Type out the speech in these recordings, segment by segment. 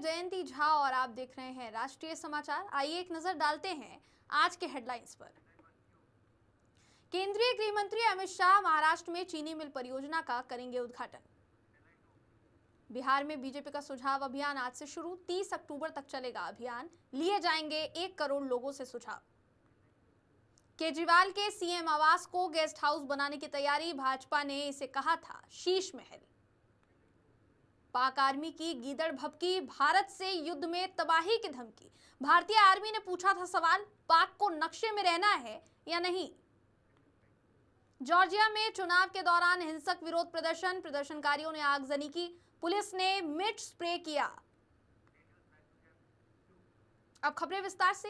जयंती झा और आप देख रहे हैं राष्ट्रीय समाचार। आइए एक नजर डालते हैं आज के हेडलाइंस पर। केंद्रीय गृह मंत्री अमित शाह महाराष्ट्र में चीनी मिल परियोजना का करेंगे उद्घाटन। बिहार में बीजेपी का सुझाव अभियान आज से शुरू, 30 अक्टूबर तक चलेगा अभियान। लिए जाएंगे 1 करोड़ लोगों से सुझाव। केजरीवाल के सीएम आवास को गेस्ट हाउस बनाने की तैयारी, भाजपा ने इसे कहा था शीश महल। पाक आर्मी की गीदड़ भभकी, भारत से युद्ध में तबाही की धमकी। भारतीय आर्मी ने पूछा था सवाल, पाक को नक्शे में रहना है या नहीं। जॉर्जिया में चुनाव के दौरान हिंसक विरोध प्रदर्शन, प्रदर्शनकारियों ने आगजनी की, पुलिस ने मिर्च स्प्रे किया। अब खबरें विस्तार से।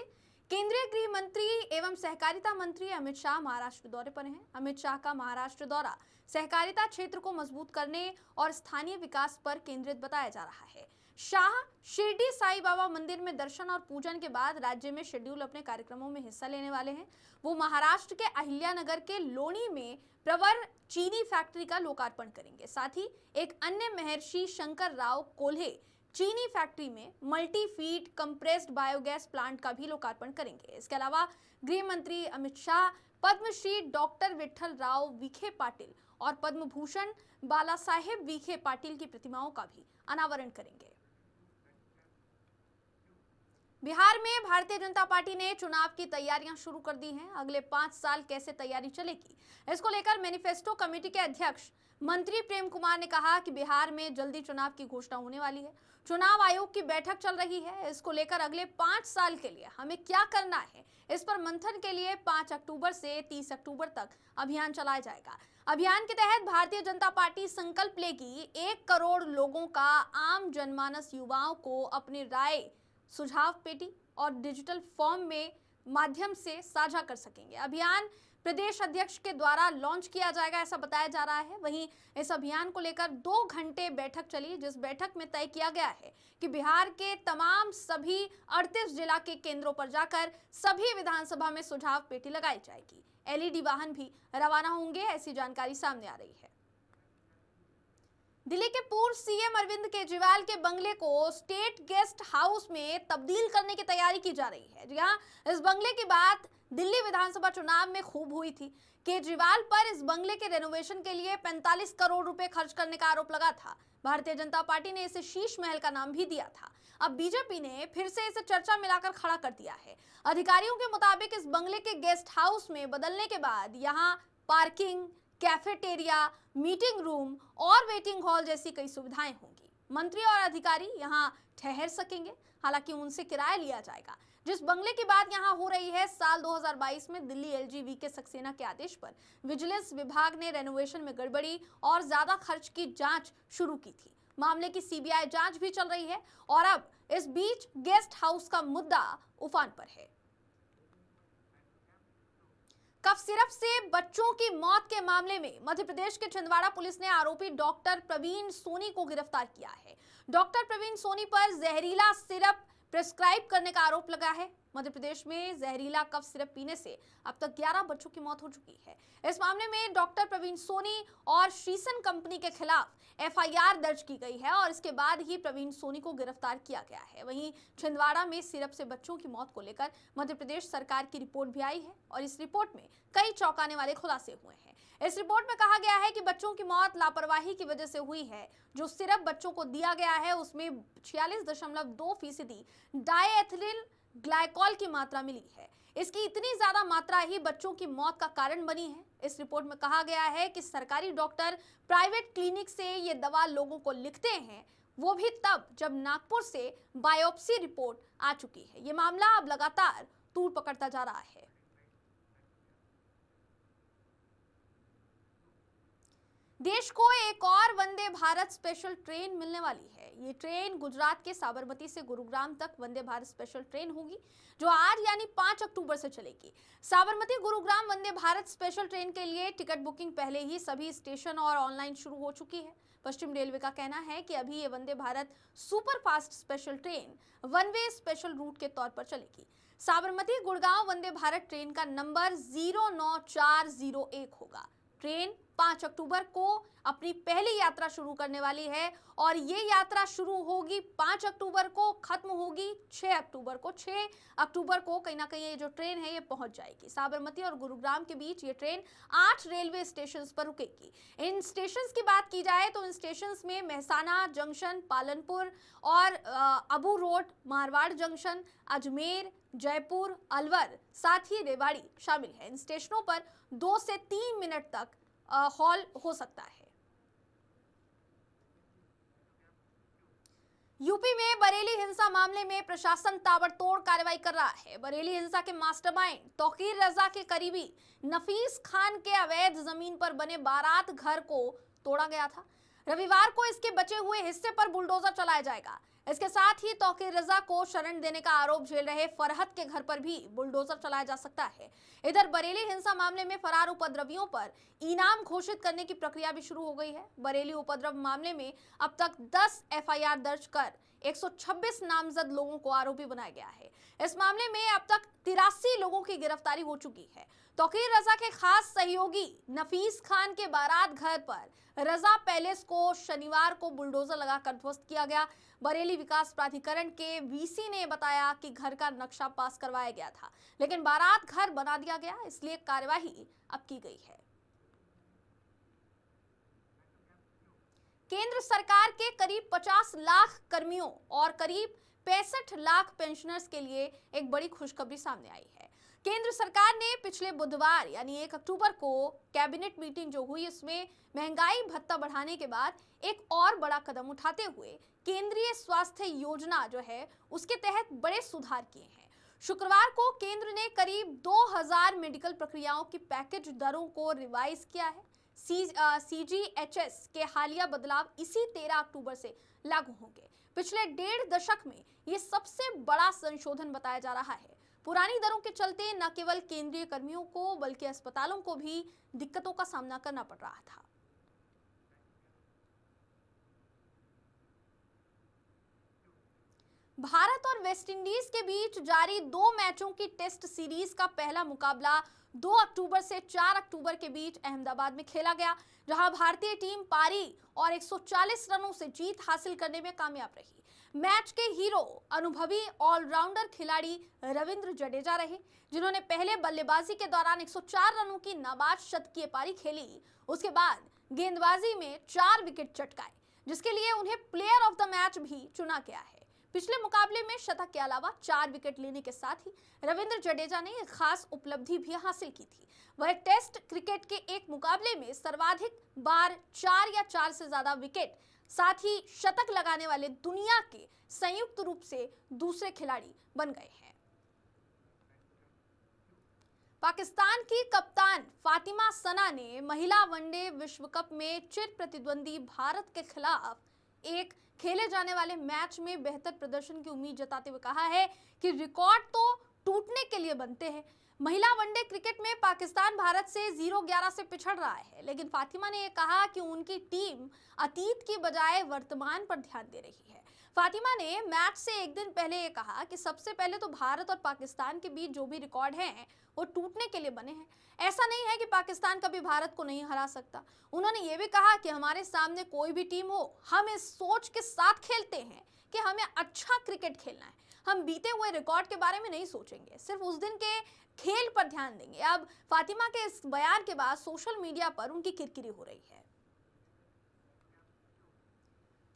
केंद्रीय गृह मंत्री एवं सहकारिता मंत्री अमित शाह महाराष्ट्र दौरे पर हैं। अमित शाह का महाराष्ट्र दौरा सहकारिता क्षेत्र को मजबूत करने और स्थानीय विकास पर केंद्रित बताया जा रहा है। शाह शिरडी साईं बाबा मंदिर में दर्शन और पूजन के बाद राज्य में शेड्यूल अपने कार्यक्रमों में हिस्सा लेने वाले हैं। वो महाराष्ट्र के अहिल्यानगर के लोणी में प्रवर चीनी फैक्ट्री का लोकार्पण करेंगे। साथ ही एक अन्य महर्षि शंकर राव कोल्हे चीनी फैक्ट्री में multi feed compressed biogas plant का भी लोकार्पण करेंगे। इसके अलावा गृह मंत्री अमित शाह पद्मश्री डॉक्टर विठल राव विखे पाटिल और पद्म भूषण बाला साहेब विखे पाटिल की प्रतिमाओं का भी अनावरण करेंगे। बिहार में भारतीय जनता पार्टी ने चुनाव की तैयारियां शुरू कर दी हैं। अगले 5 साल कैसे तैयारी चलेगी, इसको लेकर मैनिफेस्टो कमेटी के अध्यक्ष मंत्री प्रेम कुमार ने कहा कि बिहार में जल्दी चुनाव की घोषणा होने वाली है। चुनाव आयोग की बैठक चल रही है। इसको लेकर अगले 5 साल के लिए हमें क्या करना है, इस पर मंथन के लिए 5 अक्टूबर से 30 अक्टूबर तक अभियान चलाया जाएगा। अभियान के तहत भारतीय जनता पार्टी संकल्प लेगी 1 करोड़ लोगों का आम जनमानस युवाओं को अपनी राय सुझाव पेटी और डिजिटल फॉर्म में माध्यम से साझा कर सकेंगे। अभियान प्रदेश अध्यक्ष के द्वारा लॉन्च किया जाएगा, ऐसा बताया जा रहा है। वहीं इस अभियान को लेकर 2 घंटे बैठक चली, जिस बैठक में तय किया गया है कि बिहार के तमाम सभी 38 जिला के केंद्रों पर जाकर सभी विधानसभा में सुझाव पेटी लगाई जाएगी। एलईडी वाहन भी रवाना होंगे, ऐसी जानकारी सामने आ रही है। दिल्ली के पूर्व सीएम अरविंद केजरीवाल के बंगले को स्टेट गेस्ट हाउस में तब्दील करने की तैयारी की जा रही है। जी हां, इस बंगले की बात दिल्ली विधानसभा चुनाव में खूब हुई थी। केजरीवाल पर इस बंगले के रेनोवेशन के लिए 45 करोड़ रुपए खर्च करने का आरोप लगा था। भारतीय जनता पार्टी ने इसे शीश महल का नाम भी दिया था। अब बीजेपी ने फिर से इसे चर्चा में लाकर खड़ा कर दिया है। अधिकारियों के मुताबिक इस बंगले के गेस्ट हाउस में बदलने के बाद यहाँ पार्किंग, कैफेटेरिया, मीटिंग रूम और वेटिंग हॉल जैसी कई सुविधाएं होंगी। मंत्री और अधिकारी यहां ठहर सकेंगे, हालांकि उनसे किराया लिया जाएगा। जिस बंगले की बात यहां हो रही है, साल 2022 में दिल्ली एलजी वीके सक्सेना के आदेश पर विजिलेंस विभाग ने रेनोवेशन में गड़बड़ी और ज्यादा खर्च की जांच शुरू की थी। मामले की सीबीआई जांच भी चल रही है और अब इस बीच गेस्ट हाउस का मुद्दा उफान पर है। कफ सिरप से बच्चों की मौत के मामले में मध्य प्रदेश के छिंदवाड़ा पुलिस ने आरोपी डॉक्टर प्रवीण सोनी को गिरफ्तार किया है। डॉक्टर प्रवीण सोनी पर जहरीला सिरप प्रिस्क्राइब करने का आरोप लगा है। मध्य प्रदेश में जहरीला कफ सिरप पीने से अब तक 11 बच्चों की मौत हो चुकी है। इस मामले में डॉक्टर प्रवीण सोनी और शीसन कंपनी के खिलाफ एफआईआर दर्ज की गई है और इसके बाद ही प्रवीण सोनी को गिरफ्तार किया गया है। वहीं छिंदवाड़ा में सिरप से बच्चों की मौत को लेकर मध्य प्रदेश सरकार की रिपोर्ट भी आई है और इस रिपोर्ट में कई चौंकाने वाले खुलासे हुए हैं। इस रिपोर्ट में कहा गया है कि बच्चों की मौत लापरवाही की वजह से हुई है। जो सिरप बच्चों को दिया गया है उसमें 46.2% डायएथिलिल ग्लाइकॉल की मात्रा मिली है। इसकी इतनी ज्यादा मात्रा ही बच्चों की मौत का कारण बनी है। इस रिपोर्ट में कहा गया है कि सरकारी डॉक्टर प्राइवेट क्लिनिक से ये दवा लोगों को लिखते हैं, वो भी तब जब नागपुर से बायोप्सी रिपोर्ट आ चुकी है। ये मामला अब लगातार तूल पकड़ता जा रहा है। देश को एक और वंदे भारत स्पेशल ट्रेन मिलने वाली है। ये ट्रेन गुजरात के साबरमती से गुरुग्राम तक वंदे भारत स्पेशल ट्रेन होगी, जो आज यानी 5 अक्टूबर से चलेगी। साबरमती गुरुग्राम वंदे भारत स्पेशल ट्रेन के लिए टिकट बुकिंग पहले ही सभी स्टेशन और ऑनलाइन शुरू हो चुकी है। पश्चिम रेलवे का कहना है कि अभी ये Vande Bharat super fast special train one way special route के तौर पर चलेगी। साबरमती गुड़गांव वंदे भारत ट्रेन का नंबर 09401 होगा। ट्रेन 5 अक्टूबर को अपनी पहली यात्रा शुरू करने वाली है और ये यात्रा शुरू होगी 5 अक्टूबर को, खत्म होगी 6 अक्टूबर को। 6 अक्टूबर को कहीं ना कहीं ये जो ट्रेन है ये पहुंच जाएगी। साबरमती और गुरुग्राम के बीच ये ट्रेन 8 रेलवे स्टेशन पर रुकेगी। इन स्टेशन की बात की जाए तो इन स्टेशन में मेहसाना जंक्शन, पालनपुर और अबू रोड, मारवाड़ जंक्शन, अजमेर, जयपुर, अलवर, साथ ही रेवाड़ी शामिल है। इन स्टेशनों पर 2 से 3 मिनट तक हॉल हो सकता है। यूपी में बरेली हिंसा मामले में प्रशासन ताबड़तोड़ कार्रवाई कर रहा है। बरेली हिंसा के मास्टरमाइंड तौकीर रजा के करीबी नफीस खान के अवैध जमीन पर बने बारात घर को तोड़ा गया था। रविवार को इसके बचे हुए हिस्से पर बुलडोजर चलाया जाएगा। इसके साथ ही तौकीर रजा को शरण देने का आरोप झेल रहे फरहत के घर पर भी बुलडोजर चलाया जा सकता है। इधर बरेली हिंसा मामले में फरार उपद्रवियों पर इनाम घोषित करने की प्रक्रिया भी शुरू हो गई है। बरेली उपद्रव मामले में अब तक 10 एफआईआर दर्ज कर 126 नामजद लोगों को आरोपी बनाया गया है। इस मामले में अब तक 83 लोगों की गिरफ्तारी हो चुकी है। तौकीर रजा के खास सहयोगी नफीस खान के बारात घर पर रजा पैलेस को शनिवार को बुलडोजर लगाकर ध्वस्त किया गया। बरेली विकास प्राधिकरण के वीसी ने बताया कि घर का नक्शा पास करवाया गया था, लेकिन बारात घर बना दिया गया, इसलिए कार्यवाही अब की गई है। केंद्र सरकार के करीब 50 लाख कर्मियों और करीब 65 लाख पेंशनर्स के लिए एक बड़ी खुशखबरी सामने आई है। केंद्र सरकार ने पिछले बुधवार यानी 1 अक्टूबर को कैबिनेट मीटिंग जो हुई, उसमें महंगाई भत्ता बढ़ाने के बाद एक और बड़ा कदम उठाते हुए केंद्रीय स्वास्थ्य योजना जो है उसके तहत बड़े सुधार किए हैं। शुक्रवार को केंद्र ने करीब 2000 मेडिकल प्रक्रियाओं की पैकेज दरों को रिवाइज किया है। सीजीएचएस के हालिया बदलाव इसी 13 अक्टूबर से लागू होंगे। पिछले 1.5 दशक में ये सबसे बड़ा संशोधन बताया जा रहा है। पुरानी दरों के चलते न केवल केंद्रीय कर्मियों को बल्कि अस्पतालों को भी दिक्कतों का सामना करना पड़ रहा था। भारत और वेस्टइंडीज के बीच जारी 2 मैचों की टेस्ट सीरीज का पहला मुकाबला 2 अक्टूबर से 4 अक्टूबर के बीच अहमदाबाद में खेला गया, जहां भारतीय टीम पारी और 140 रनों से जीत हासिल करने में कामयाब रही। मैच के हीरो अनुभवी ऑलराउंडर खिलाड़ी रविंद्र जडेजा रहे, जिन्होंने पहले बल्लेबाजी के दौरान 104 रनों की नाबाद शतकीय पारी खेली। उसके बाद गेंदबाजी में 4 विकेट चटकाए, जिसके लिए उन्हें प्लेयर ऑफ द मैच भी चुना गया है। पिछले मुकाबले में शतक के अलावा 4 विकेट लेने के साथ ही रविंद्र जडेजा ने एक खास उपलब्धि भी हासिल की थी। वह टेस्ट क्रिकेट के एक मुकाबले में सर्वाधिक बार 4 या 4 से ज्यादा विकेट साथ ही शतक लगाने वाले दुनिया के संयुक्त रूप से दूसरे खिलाड़ी बन गए हैं। पाकिस्तान की कप्तान फातिमा सना ने महिला वनडे विश्व कप में चिर प्रतिद्वंदी भारत के खिलाफ एक खेले जाने वाले मैच में बेहतर प्रदर्शन की उम्मीद जताते हुए कहा है कि रिकॉर्ड तो टूटने के लिए बनते हैं। महिला वनडे क्रिकेट में पाकिस्तान भारत से 0-11 से पिछड़ रहा है, लेकिन फातिमा ने कहा कि उनकी टीम अतीत की बजाय वर्तमान पर ध्यान दे रही है। फातिमा ने मैच से एक दिन पहले ये कहा कि सबसे पहले तो भारत और पाकिस्तान के बीच जो भी रिकॉर्ड हैं वो टूटने के लिए बने हैं। ऐसा नहीं है कि पाकिस्तान कभी भारत को नहीं हरा सकता। उन्होंने ये भी कहा कि हमारे सामने कोई भी टीम हो, हम इस सोच के साथ खेलते हैं कि हमें अच्छा क्रिकेट खेलना है। हम बीते हुए रिकॉर्ड के बारे में नहीं सोचेंगे, सिर्फ उस दिन के खेल पर ध्यान देंगे। अब फातिमा के इस बयान के बाद सोशल मीडिया पर उनकी किरकिरी हो रही है।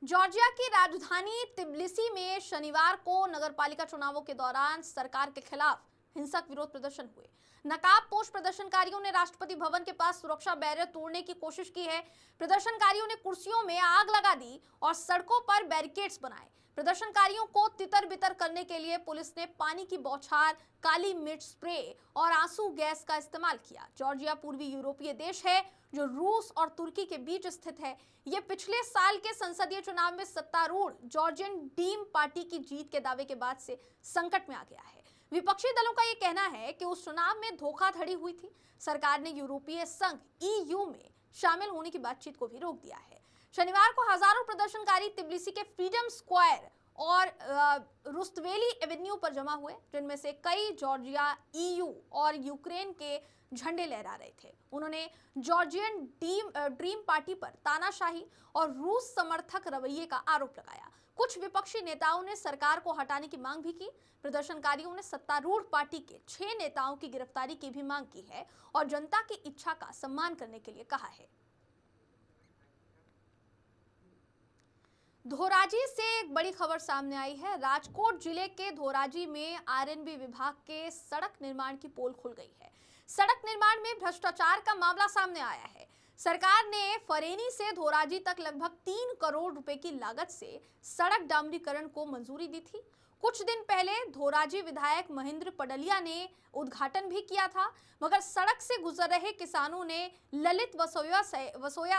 जॉर्जिया की राजधानी तिब्लिसी में शनिवार को नगरपालिका चुनावों के दौरान सरकार के खिलाफ हिंसक विरोध प्रदर्शन हुए। नकाबपोश प्रदर्शनकारियों ने राष्ट्रपति भवन के पास सुरक्षा बैरियर तोड़ने की कोशिश की है। प्रदर्शनकारियों ने कुर्सियों में आग लगा दी और सड़कों पर बैरिकेड्स बनाए। प्रदर्शनकारियों को तितर-बितर करने के लिए पुलिस ने पानी की बौछार, काली मिर्च स्प्रे और आंसू गैस का इस्तेमाल किया। जॉर्जिया पूर्वी यूरोपीय देश है जो रूस और तुर्की के बीच स्थित है। यह पिछले साल के संसदीय चुनाव में सत्तारूढ़ जॉर्जियन डीम पार्टी की जीत के दावे के बाद से संकट में आ गया है। विपक्षी दलों का यह कहना है कि उस चुनाव में धोखाधड़ी हुई थी। सरकार ने यूरोपीय संघ EU में शामिल होने की बातचीत को भी रोक दिया है। शनिवार को हजारों प्रदर्शनकारी तिब्लिसी के फ्रीडम स्क्वायर और रुस्तवेली एवेन्यू पर जमा हुए, जिनमें से कई जॉर्जिया, EU और यूक्रेन के झंडे लहरा रहे थे। उन्होंने जॉर्जियन ड्रीम पार्टी पर तानाशाही और रूस समर्थक रवैये का आरोप लगाया। कुछ विपक्षी नेताओं ने सरकार को हटाने की मांग भी की। प्रदर्शनकारियों ने सत्तारूढ़ पार्टी के 6 नेताओं की गिरफ्तारी की भी मांग की है और जनता की इच्छा का सम्मान करने के लिए कहा है। धोराजी से एक बड़ी खबर सामने आई है। राजकोट जिले के धोराजी में आरएनबी विभाग के सड़क निर्माण की पोल खुल गई है। सड़क निर्माण में भ्रष्टाचार का मामला सामने आया है। सरकार ने फरेनी से धोराजी तक लगभग 3 करोड़ रुपए की लागत से सड़क डामरीकरण को मंजूरी दी थी। कुछ दिन पहले धोराजी विधायक महेंद्र पडलिया ने उद्घाटन भी किया था, मगर सड़क से गुजर रहे किसानों ने ललित वसोया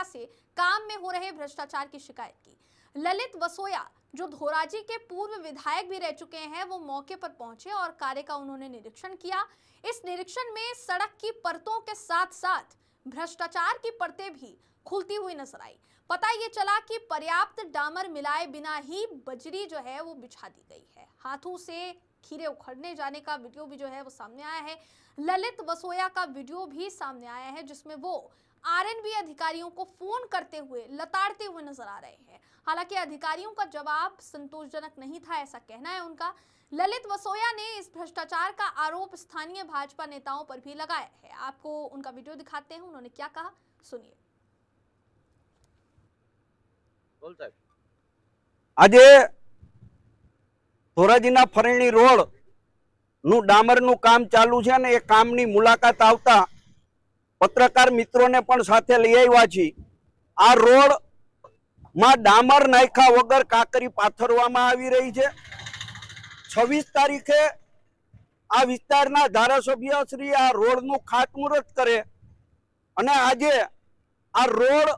से काम में हो रहे भ्रष्टाचार की शिकायत की। ललित वसोया, जो धोराजी के पूर्व विधायक भी रह चुके हैं, वो मौके पर पहुंचे और कार्य का उन्होंने निरीक्षण किया। इस निरीक्षण में सड़क की परतों के साथ साथ भ्रष्टाचार की परतें भी खुलती हुई नजर आई। पता ये चला कि पर्याप्त डामर मिलाए बिना ही बजरी जो है वो बिछा दी गई है। हाथों से खीरे उखड़ने जाने का वीडियो भी जो है वो सामने आया है। ललित वसोया का वीडियो भी सामने आया है जिसमें वो आरएनबी अधिकारियों को फोन करते हुए लताड़ते हुए नजर आ रहे हैं। हालांकि अधिकारियों का जवाब संतोषजनक नहीं था, ऐसा कहना है उनका। ललित वसोया ने इस भ्रष्टाचार का आरोप स्थानीय भाजपा नेताओं पर भी लगाया है। आपको उनका वीडियो दिखाते हैं, उन्होंने क्या कहा, सुनिए। આજે ધોરાજીના ફરેણી રોડ નું ડામરનું કામ ચાલુ છે અને એ કામની મુલાકાત આવતા પત્રકાર મિત્રોને પણ સાથે લઈ આવ્યા છીએ। આ રોડ માં ડામર નાખ્યા વગર કાંકરી પાથરવામાં આવી રહી છે। 26 તારીખે આ વિસ્તારના ધારાસભ્ય શ્રી આ રોડનું ખાતમુહૂર્ત કરે અને આજે આ રોડ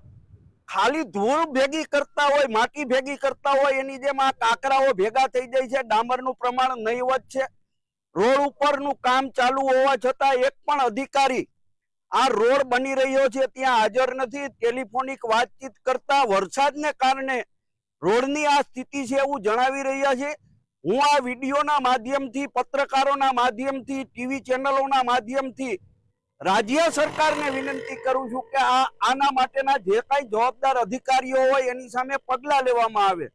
ખાલી ધૂળ ભેગી કરતા હોય, માટી ભેગી કરતા હોય એની જેમ આ કાંકરાઓ ભેગા થઈ જાય છે। ડામરનું પ્રમાણ નહીવત છે। રોડ ઉપરનું કામ ચાલુ હોવા છતાં એક પણ અધિકારી આ રોડ બની રહ્યો છે ત્યાં હાજર નથી। ટેલિફોનિક વાતચીત કરતા વરસાદને કારણે રોડની આ સ્થિતિ છે એવું જણાવી રહ્યા છે। હું આ વિડીયોના માધ્યમથી, પત્રકારોના માધ્યમથી, ટીવી ચેનલોના માધ્યમથી राज्य सरकार ने विनंती करूं छूं कि आना माटेना जे काई जवाबदार अधिकारीओ होय एनी सामे पगला लेवामां आवे।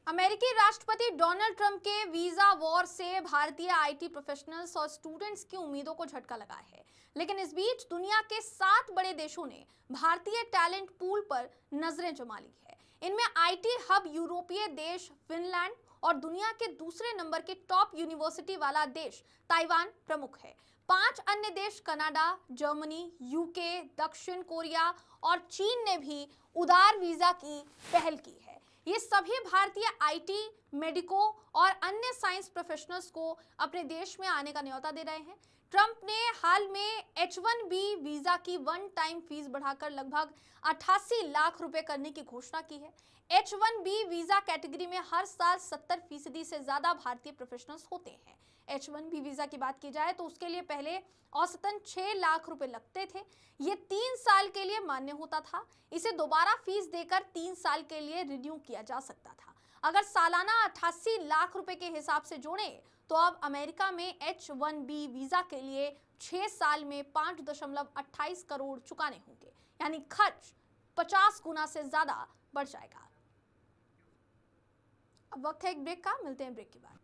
अमेरिकी राष्ट्रपति डोनाल्ड ट्रंप के वीजा वॉर से भारतीय आईटी प्रोफेशनल्स और स्टूडेंट्स की उम्मीदों को झटका लगा है। लेकिन इस बीच दुनिया के 7 बड़े देशों ने भारतीय टैलेंट पूल पर नजरें जमा ली है। इनमें आईटी हब यूरोपीय देश फिनलैंड और दुनिया के दूसरे नंबर के टॉप यूनिवर्सिटी वाला देश ताइवान प्रमुख है। 5 अन्य देश कनाडा, जर्मनी, यूके, दक्षिण कोरिया और चीन ने भी उदार वीजा की पहल की है। ये सभी भारतीय आईटी, मेडिको और अन्य साइंस प्रोफेशनल्स को अपने देश में आने का न्योता दे रहे हैं। ट्रंप ने हाल में H1B वीजा की वन टाइम फीस बढ़ाकर लगभग 88 लाख रुपए करने की घोषणा की है। H1B वीजा कैटेगरी में हर साल 70% से ज्यादा भारतीय प्रोफेशनल्स होते हैं। H1B वीजा की बात की जाए तो उसके लिए पहले औसतन 6 लाख रुपए लगते थे। ये 3 साल के लिए मान्य होता था। इसे दोबारा फीस देकर 3 साल के लिए रिन्यू किया जा सकता था। अगर सालाना 88 लाख रुपए के हिसाब से जोड़े तो अब अमेरिका में H1B वीजा के लिए 6 साल में 5.28 करोड़ चुकाने होंगे, यानी खर्च 50 गुना से ज्यादा बढ़ जाएगा। अब वक्त है एक ब्रेक का, मिलते हैं ब्रेक के बाद।